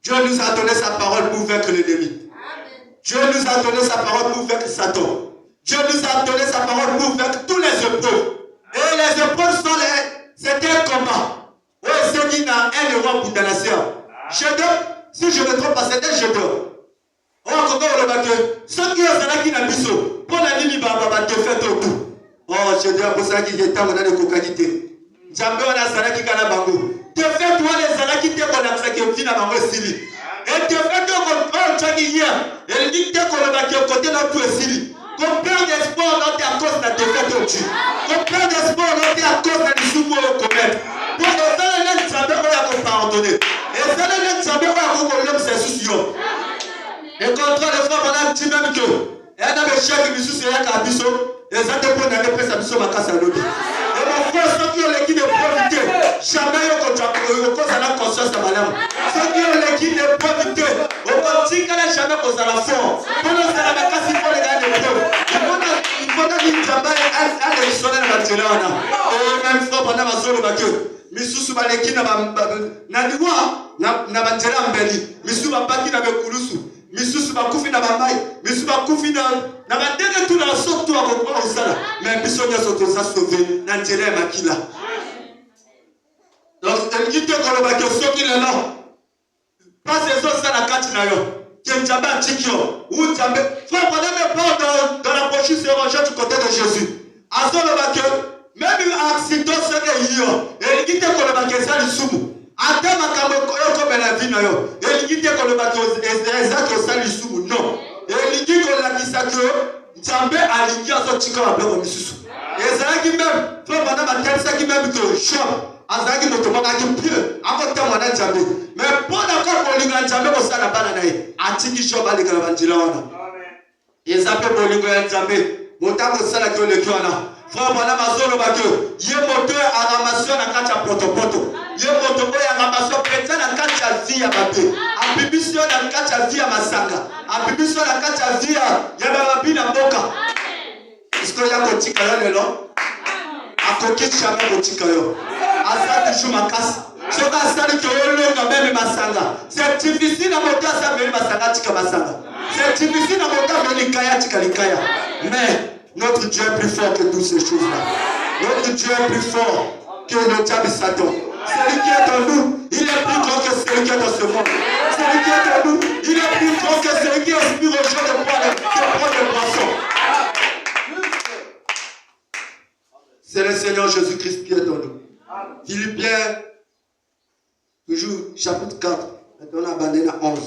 Dieu nous a donné sa parole pour vaincre l'ennemi. Dieu nous a donné sa parole pour vaincre Satan. Dieu nous a donné sa parole pour vaincre tous les épreuves. Et les épreuves sont c'était un combat. Oui, c'est qui n'a un roi pour la nation. Je donne, si je ne me trompe pas, c'est un jeu d'or. On va comprendre le bateau. Ceux qui ont ça qui n'a pas so, pour la nuit, va te faire tout. Oh, je dois pour ça qui est temps de cocaïté. Jambe on a ça qui kana bango. Te fait toi les zala qui te connaissent ça qui vient à bango sili. Et te fait toi qu'on tu as dit hier. Et dit te qu'on va qui côté là tout sili. Qu'on perd d'espoir là à cause de te fait tout. Qu'on perd d'espoir là à cause de soumo commettre. Pour les zala les jambe on a qu'on pardonner. Et zala les jambe on a qu'on l'homme c'est soucieux. Et contre les femmes, on a un petit même que. Et on a des chèques qui sont sur la biso. Et ça dépend de la presse à biso, ma casse à l'autre. Et mon frère, ceux qui ont l'équipe de profiter, jamais ils ont la conscience à madame. Ceux qui ont l'équipe de profiter, au petit qu'elle n'a jamais causé la force. Pendant que la casse, il faut les gars de preuve. Il faut dire jamais à l'élection de la Barcelone. Et même fois, pendant ma zone, misusu baleki na diwa na banjera mbeli misusu bapaki na bekulusu misusu bakufi na bamai misusu bakufi na bandenge tu na soto akokwa osala mais biso nyoso toza sauvé na njera ya makila. Donc eliki te koloba ke soki lelo passe ezosala kati na yo ke nzambe atiki yo ou nzambe frère prenez mes pas dans la pochette se ranger du côté de Jésus azoloba ke même accident c'est yo eliki te koloba ke ezali sumu ata makambo ekomela vi na yo eliki te koloba ke ezaki osali sumu non eliki kolakisa ke nzambe alingi azotika maboko misusu ezalaki même fo bana batalisaki même ke shop azalaki moto moko aki pie akotama na nzambe mais mpo na kolinga nzambe kosala bana na ye atiki shop alekala banzela wana eza mpe bolingo ya nzambe moto akosalaki oleki wana frère bana mazolo bakyo ye moto aramasio na kati ya potopoto ye moto oyo aramasio penza na kati ya vie ya babe abibisio na kati ya vie ya masanga abibisio na kati ya vie ya bababi na mboka isko ya kotika yo lelo akoki jamais kotika yo asa toujours makasi soka asali ke olonga meme masanga c'est difficile na moto asa meme masanga tika masanga c'est difficile na moto meme likaya tika likaya mais notre Dieu est plus fort que toutes ces choses-là. Notre Dieu est plus fort que le diable Satan. Celui qui est en nous, il est plus grand que celui qui est dans ce monde. Celui qui est en nous, il est plus grand que celui qui aspire aux gens de prendre des poissons. C'est le Seigneur Jésus-Christ qui est en nous. Philippiens, toujours chapitre 4, maintenant on a abandonné à 11.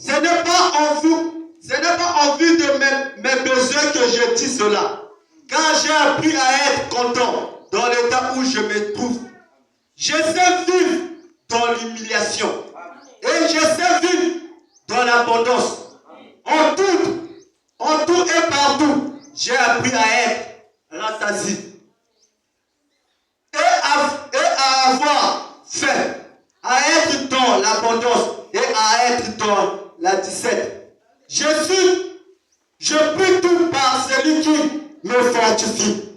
Ce n'est pas en vue de mes besoins que je dis cela. Car j'ai appris à être content dans l'état où je me trouve. Je sais vivre dans l'humiliation. Et je sais vivre dans l'abondance. En tout et partout, j'ai appris à être rassasié. Et à avoir faim. À être dans l'abondance et à être dans la 17. Je peux tout par celui qui me fortifie.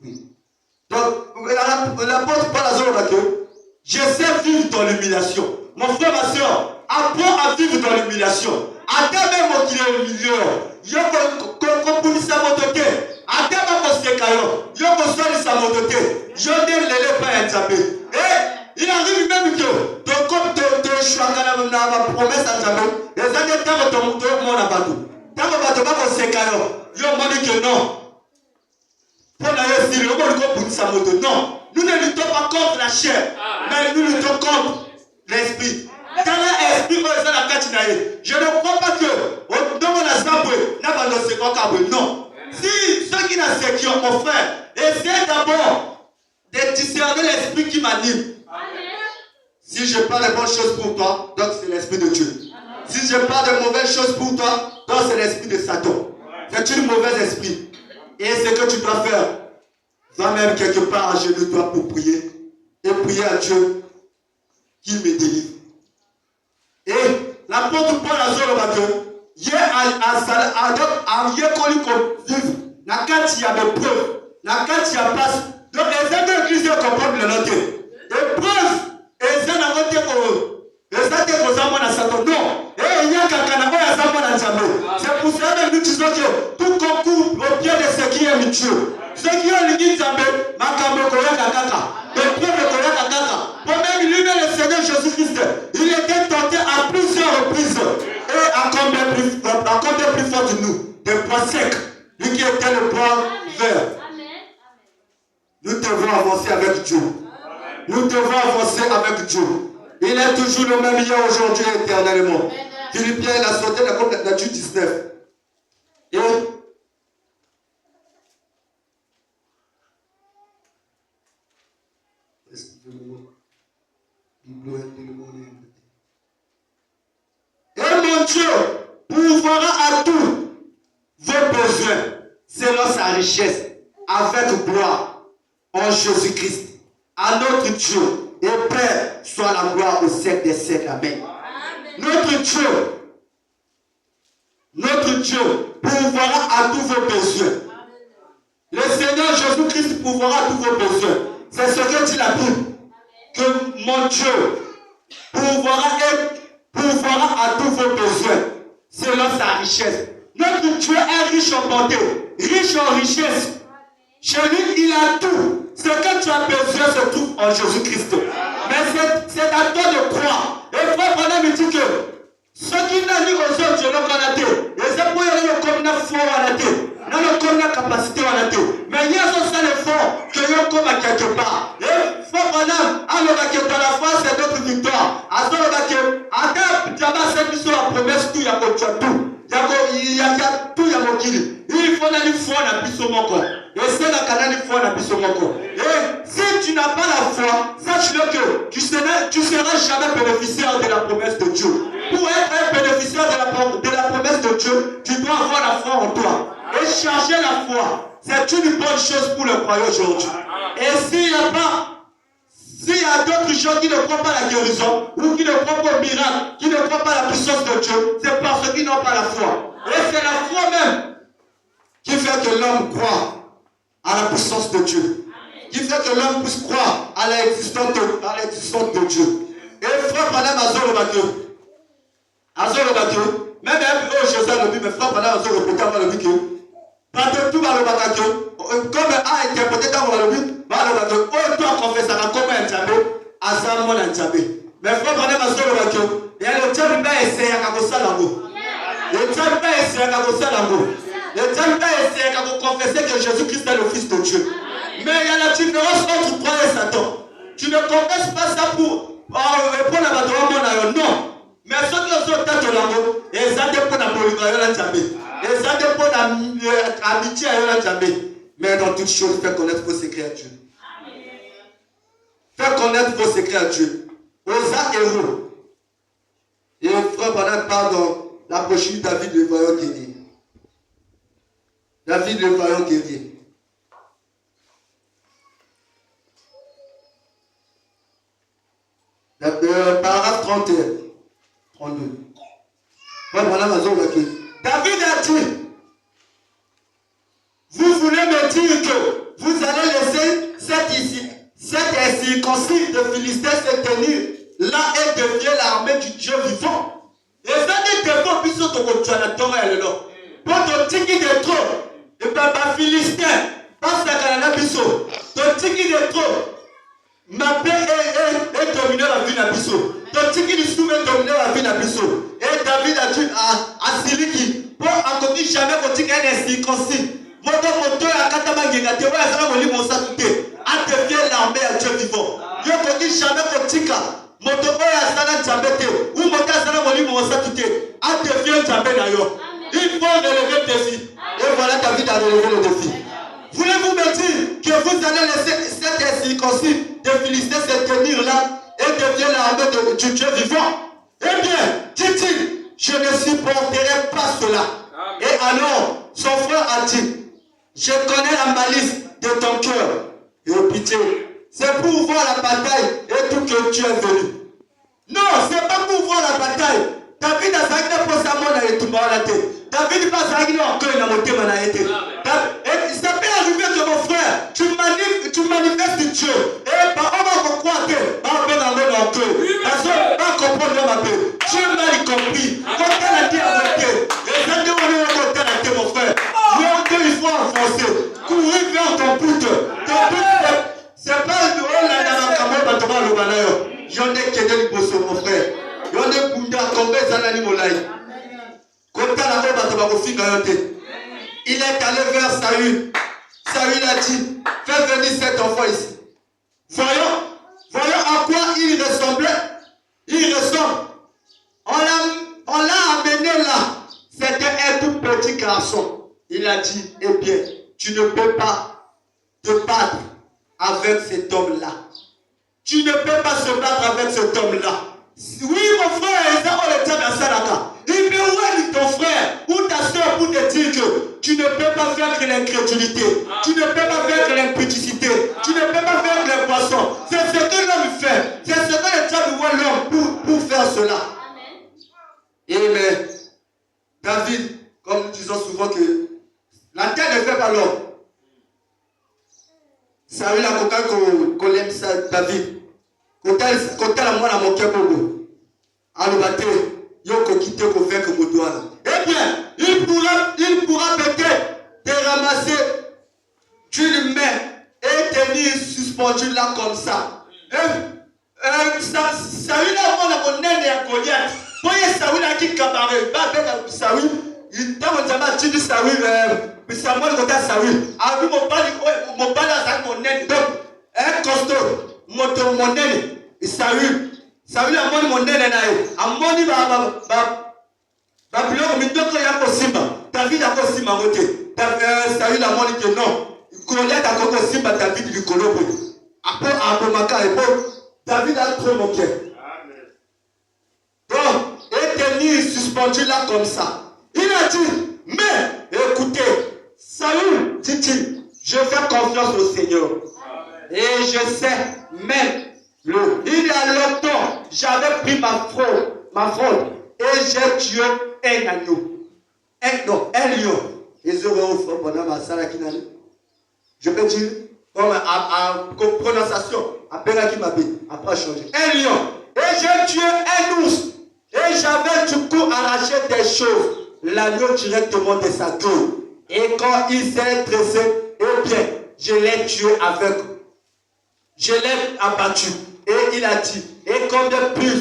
Oui. Donc, l'apôtre Paul a dit que je sais vivre dans l'humiliation. Mon frère, ma soeur, apprends à vivre dans l'humiliation. Attends même qu'il est humilié. Yo ko sa motote. Attends même que kayo. Yo ko soli sa motote. Yo ne lele pas nzambe. Il arrive même que ton comme te choix na ma promesse à nzambe. Les années tant ton mon abadou. Tant que ba ko sekayo. Yo m'a dit que non. Pour la réussir, le monde ko sa moto. Non. Nous ne luttons pas contre la chair, mais nous luttons contre l'esprit. Dans l'esprit, je ne crois pas que dans mon assemblée, non. Si ceux qui n'ont sécu, mon frère, essayez d'abord de discerner l'esprit qui m'anime. Si je parle de bonnes choses pour toi, donc c'est l'esprit de Dieu. Si je parle de mauvaises choses pour toi, donc c'est l'esprit de Satan. C'est une mauvaise esprit. Et ce que tu dois faire, va même quelque part à genoux toi pour prier. Et prier à Dieu qu'il me délivre. Et l'apôtre Paul a dit que il y a des preuves, La carte y a passe. Donc, les gens de l'église comprennent le noter. Épreuve, les gens n'ont pas été pour eux. Les gens étaient pour ça, à Satan. Non. Et il y a quelqu'un qui a ça, à Djamé. C'est pour ça que nous disons que tout concourt au pied de ce qui est Dieu. Ce qui est l'église Djamé, Makambo Koya Kakaka. Le pied de Koya Kakaka. Moi-même, lui-même, le Seigneur Jésus-Christ, il était tenté à plusieurs reprises. Et à combien plus fort de nous, des poids secs, lui qui était le poids vert. Nous devons avancer avec Dieu. Nous devons avancer avec Dieu. Il est toujours le même hier, aujourd'hui et éternellement. Philippiens, il a sauté la Dieu 19. Et mon Dieu pourvoira à tous vos besoins selon sa richesse avec gloire en Jésus-Christ. À notre Dieu et Père soit la gloire au siècle des siècles. Amen. Notre Dieu pourvoira à tous vos besoins. Le Seigneur Jésus-Christ pourvoira à tous vos besoins. C'est ce que dit la Bible. Que mon Dieu pourvoira à tous vos besoins selon sa richesse. Notre Dieu est riche en bonté, riche en richesse. Chez lui, il a tout. Ce que tu as besoin se trouve en Jésus-Christ. Mais c'est à toi de croire. Et frère Branham me dit que ce qui n'a dit aux autres, je l'ai connais. Et c'est pour y comme une foi à la tête. Non, comme une capacité à la tête. Mais il y a ce l'effort que nous comme à quelque part. Et frère Branham, alors que dans la foi, c'est notre victoire. Alors que, à terre, tu as cette la promesse, tout, il y a tout. Il y a tout, il y a mon kili. Il faut aller foi dans le biseau mon corps. Et c'est la canal foi dans le biseau mon corps. Et si tu n'as pas la foi, sache-le que tu seras jamais bénéficiaire de la promesse de Dieu. Pour être un bénéficiaire de la promesse de Dieu, tu dois avoir la foi en toi. Et charger la foi, c'est une bonne chose pour le croyant aujourd'hui. Et s'il y a d'autres gens qui ne croient pas à la guérison, ou qui ne croient pas au miracle, qui ne croient pas à la puissance de Dieu, c'est parce qu'ils n'ont pas la foi. Et c'est la foi même qui fait que l'homme croit à la puissance de Dieu. Qui fait que l'homme puisse croire à l'existence de Dieu. Et frère Branham Azor Bateau, même un José le dit, mais frère Branham Azor le Bateau, le dit que, parce tout va le Bateau, comme a interprété dans le but, va le Bateau, oh, toi confessera comme un Djabé, Azam mon Djabé. Mais frère Branham Azor le Bateau, il y a le Djabé qui a essayé à Kagosa Lango. Le Djabé qui a essayé à Kagosa Lango. Le Djabé qui a essayé à confesser que Jésus-Christ est le Fils de Dieu. Mais il y a la différence entre toi et Satan. Tu ne confesses pas ça pour répondre à votre homme, non. Mais ceux qui ont tête au lango, ils ont pour la polygamie, ils ont pour l'amitié à Djabé. Mais dans toutes choses, fais connaître vos secrets à Dieu. Fais connaître vos secrets à Dieu. Osa héros. Et frère Branham parle dans la brochure David le vaillant guerrier. David le vaillant guerrier. Paragraphe 31. 32. David a dit, vous voulez me dire que vous allez laisser cette incirconcis de Philistins se tenir là et devenir l'armée du Dieu vivant. Et ça dit que vous puissiez te retrouver la Torah et le nom. Pour te tiki de trop, et pas Philistin, pas sa canana biso, te tiki de trop. Ma paix est dominé la vie d'Abisso. Donc, ce qui lui souvient dominer la vie d'Abisso. Et David a dit à Siliki, pour accomplir jamais qu'on dit qu'elle est circoncis. Votre moteur à Katama Gégate, ouais, ça va me dire tout à devenir l'armée à Dieu vivant. Yo qu'on dit jamais qu'on dit moteur à Sana Djabete, ou moteur à Sana Moli Monsa tout à devenir Djabé d'ailleurs. Il faut relever le défi. Et voilà, David a relevé le défi. Voulez-vous me dire que vous allez laisser cette incirconcis de Philistins se tenir là et devenir l'armée du Dieu vivant? Eh bien, dit-il, je ne supporterai pas cela. Amen. Et alors, son frère a dit, je connais la malice de ton cœur. Et pitié, c'est pour voir la bataille et tout que tu es venu. Non, c'est pas pour voir la bataille. David a zagné pour sa mort et tout la tête. David n'a pas zagné encore une montée. Et ça peut arriver que mon frère, Saül a dit, fais venir cet enfant ici. Voyons à quoi il ressemblait. Il ressemble. On l'a amené là. C'était un tout petit garçon. Il a dit, eh bien, tu ne peux pas te battre avec cet homme-là. Tu ne peux pas se battre avec cet homme-là. Oui, mon frère, il peut où ton frère ou ta soeur pour te dire que tu ne peux pas vaincre l'incrédulité, tu ne peux pas vaincre l'impudicité, tu ne peux pas vaincre les poissons. C'est ce que l'homme fait. C'est ce que le diable voit l'homme pour faire cela. Amen. David, comme nous disons souvent que la terre ne fait pas l'homme. Saül a coquin qu'on aime ça, David. Quand la moi la moqué beaucoup. Alors bateau, yoko quitté qu'on fait comme douane. Eh bien, il pourra peut-être te ramasser d'une main et tenir suspendu là comme ça. Saül a mon nez à Goliath. Voyez Saül a dit cabaret. Saül, il t'a dit Saül, Samuel côté Saül. Ah oui, mon père a mon nez. Donc, un costaud, mon nez. Saül a mon nez a moni biloko mitoko ya kosimba. David a kosimba moté. Saül a moni que non. Goliath a kosimba David du kolobo. Après Abomaka et David a trop moqué. Donc, et tenir suspendu là comme ça. Il a dit, mais écoutez, Saül, dit-il, je fais confiance au Seigneur. Et je sais même. Il y a longtemps, j'avais pris ma fraude et j'ai tué un agneau. Un lion. Je peux dire, comme en prononciation, après changer. Un lion. Et j'ai tué un ours. Et j'avais du coup arraché des choses. L'agneau directement de sa queue. Et quand il s'est dressé, eh bien, je l'ai tué avec. Je l'ai abattu. Et il a dit, et comme de plus,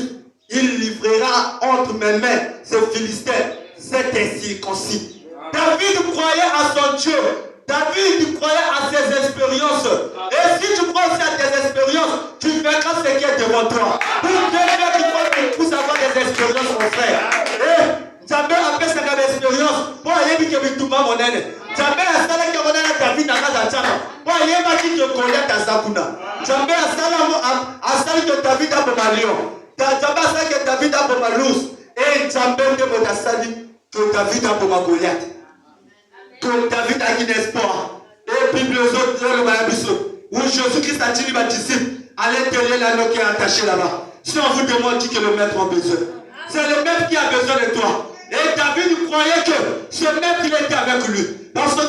il livrera entre mes mains ce Philistin, cet incirconcis. David croyait à son Dieu. David croyait à ses expériences. Et si tu crois aussi à tes expériences, tu verras ce qui est devant toi. Pour quelqu'un qui croit que pour avoir des expériences, mon frère. Et jamais après cette expérience, pour aller dire que tu m'as mon aîné. Jamais à ça que mon aîné David n'a pas d'atteindre. Pour aller dire que Goliath a Zakuna. Jamais à ça que David a pour ma lion. Jamais à ça que David a pour ma lousse. Et jamais de Sali que David a pour ma Goliath. Que David a un espoir. Et puis les autres, le Mayabiso, où Jésus-Christ a dit à disciples, allez tenir l'anneau qui est attaché là-bas. Si on vous demande qui que le maître a besoin, c'est le maître qui a besoin de toi. Et David croyait que ce maître il était avec lui. Parce que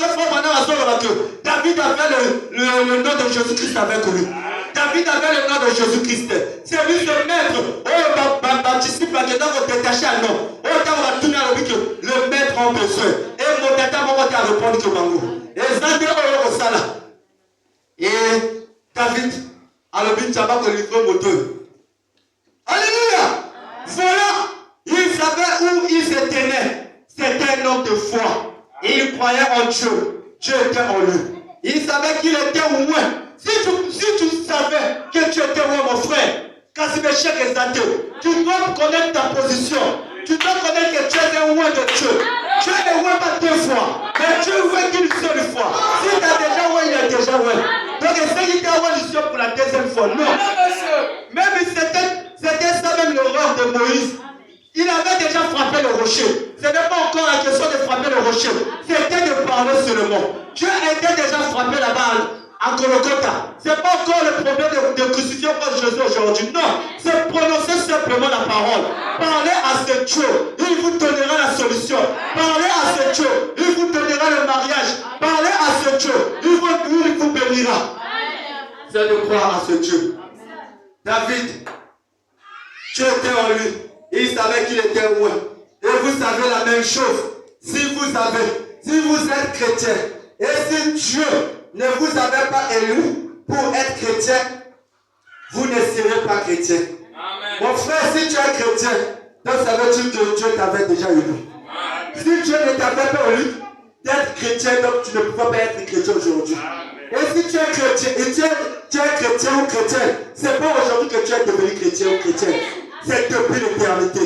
David avait le nom de Jésus-Christ avec lui. David avait le nom de Jésus-Christ. C'est lui ce maître. Oh, disciple va détacher à nom. Oh, on va tourner à le maître a besoin. Et mon tata m'a répondu que Bango. Et Zandé au Sala. Et David a le but de livrer mon Dieu. Alléluia. Voilà. Il savait où il se tenait. C'était un homme de foi. Et il croyait en Dieu. Dieu était en lui. Il savait qu'il était loin. Si tu savais que tu étais loin, mon frère, tu dois connaître ta position. Tu dois connaître que tu es loin de Dieu. Tu es loin pas deux fois. Mais Dieu est loin qu'une seule fois. Si tu as déjà loin, il est déjà loin. Donc, essaye de loin du ciel pour la deuxième fois. Non. Même c'était ça même l'horreur de Moïse. Il avait déjà frappé le rocher. Ce n'est pas encore la question de frapper le rocher. C'était de parler seulement. Dieu était déjà frappé là-bas à Golgotha. Ce n'est pas encore le problème de crucifixion contre Jésus aujourd'hui. Non. C'est prononcer simplement la parole. Parlez à ce Dieu. Il vous donnera la solution. Parlez à ce Dieu. Il vous donnera le mariage. Parlez à ce Dieu. Il vous bénira. C'est de croire à ce Dieu. David, Dieu était en lui. Il savait qu'il était loin. Et vous savez la même chose. Si vous êtes chrétien, et si Dieu ne vous avait pas élu pour être chrétien, vous ne serez pas chrétien. Amen. Mon frère, si tu es chrétien, donc ça veut dire que Dieu t'avait déjà élu. Si Dieu ne t'avait pas élu, d'être chrétien, donc tu ne peux pas être chrétien aujourd'hui. Et si tu es chrétien, tu es chrétien ou chrétienne, c'est pas aujourd'hui que tu es devenu chrétien ou chrétienne. C'est depuis l'éternité.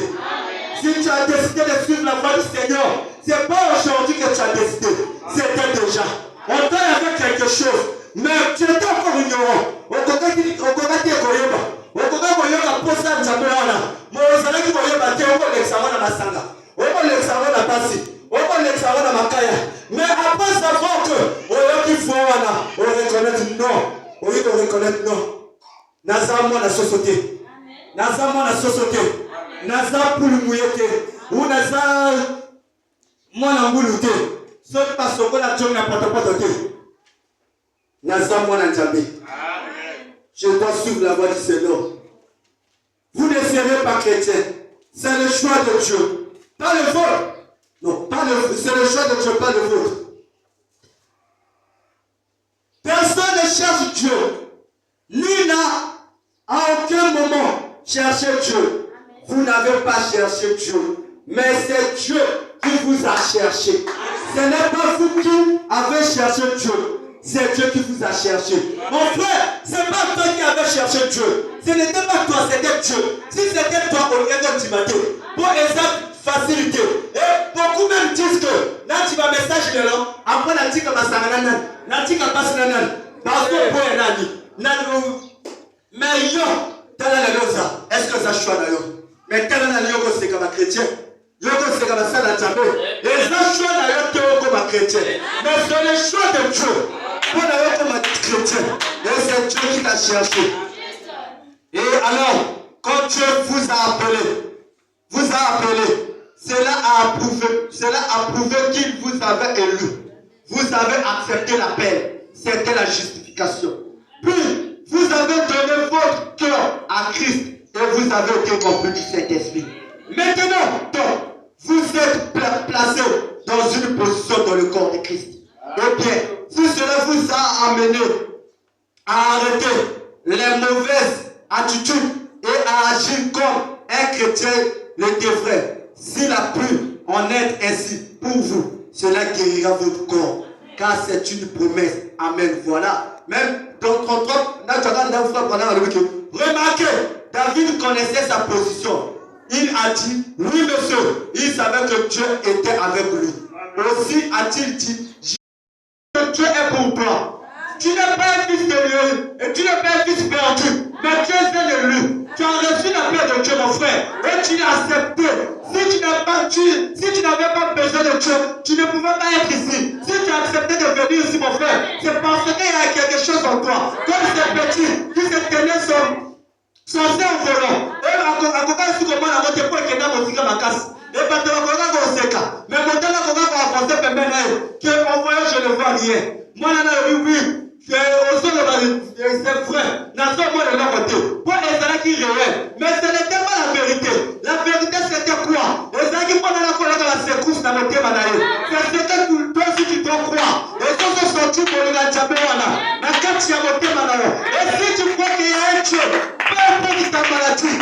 Si tu as décidé de suivre la voie du Seigneur, c'est pas aujourd'hui que tu as décidé. C'était déjà. On t'a avec quelque chose, mais tu étais encore ignorant. On mais après savoir que il faut on reconnaître non, on reconnaître non. Naza moi la société, naza moi la société, naza pour le mouillete, ou naza moi la moulouté, sauf parce que la jonne n'a pas de pote. Naza moi la jambe. Je dois suivre la voie du Seigneur. Vous ne serez pas chrétien. C'est le choix de Dieu. Pas le vôtre. Non, c'est le choix de Dieu, pas le vôtre. Personne ne cherche Dieu. Lui n'a à aucun moment cherché Dieu. Vous n'avez pas cherché Dieu. Mais c'est Dieu qui vous a cherché. Ce n'est pas vous qui avez cherché Dieu. C'est Dieu qui vous a cherché. Mon frère, ce n'est pas toi qui avais cherché Dieu. Ce n'était pas toi, c'était Dieu. Si c'était toi, on vient de t'imiter. Pour exemple, facilité. Et beaucoup même disent que, là tu vas message de l'homme, après la tika basangana, la tika basangana, parce que pour un ami, mais yo, est-ce que ça choix d'ailleurs? Mais tel un yo, c'est comme un chrétien. Yo, c'est comme ça la table. Et ça choix d'ailleurs, comme un chrétien. Mais c'est le choix de Dieu. Pour d'ailleurs comme un chrétien. Et c'est Dieu qui t'a cherché. Et alors, quand Dieu vous a appelé, cela a prouvé qu'il vous avait élu. Vous avez accepté l'appel. C'était la justification. Puis, vous avez donné votre cœur à Christ et vous avez été rempli du Saint-Esprit. Maintenant, donc, vous êtes placé dans une position dans le corps de Christ. Eh bien, si cela vous a amené à arrêter les mauvaises attitudes et à agir comme un chrétien le devrait, s'il a pu en être ainsi pour vous, cela guérira votre corps, car c'est une promesse. Amen. Voilà. Même dans 33, remarquez, David connaissait sa position. Il a dit, oui monsieur, il savait que Dieu était avec lui. Aussi a-t-il dit, que Dieu est pour toi. Tu n'es pas un fils de Dieu et tu n'es pas un fils perdu, mais tu es un élu. Tu as reçu la paix de Dieu, mon frère, et tu l'as accepté. Si tu n'avais pas besoin de Dieu, tu ne pouvais pas être ici. Si tu as accepté de venir ici, mon frère, c'est parce qu'il y a quelque chose en toi. Comme ces petits qui se tenaient son cerveau. Et à côté de ce que moi, la moitié pour que dans mon ma casse. Et pas de la coca au seka. Mais mon temps, la coca va avancer, mais maintenant, que en voyant, je ne vois rien. Moi, là, oui. C'est vrai. N'a-t-on moi de leur côté. Pour les gens qui réel. Mais ce n'était pas la vérité. La vérité, c'était quoi? Les gens qui prennent la colère de la secousse dans le thème. C'est ce que toi, si tu dois croire. Et ça, c'est sorti pour le Djabéwana. Et si tu crois qu'il y a un Dieu, peu importe ta maladie.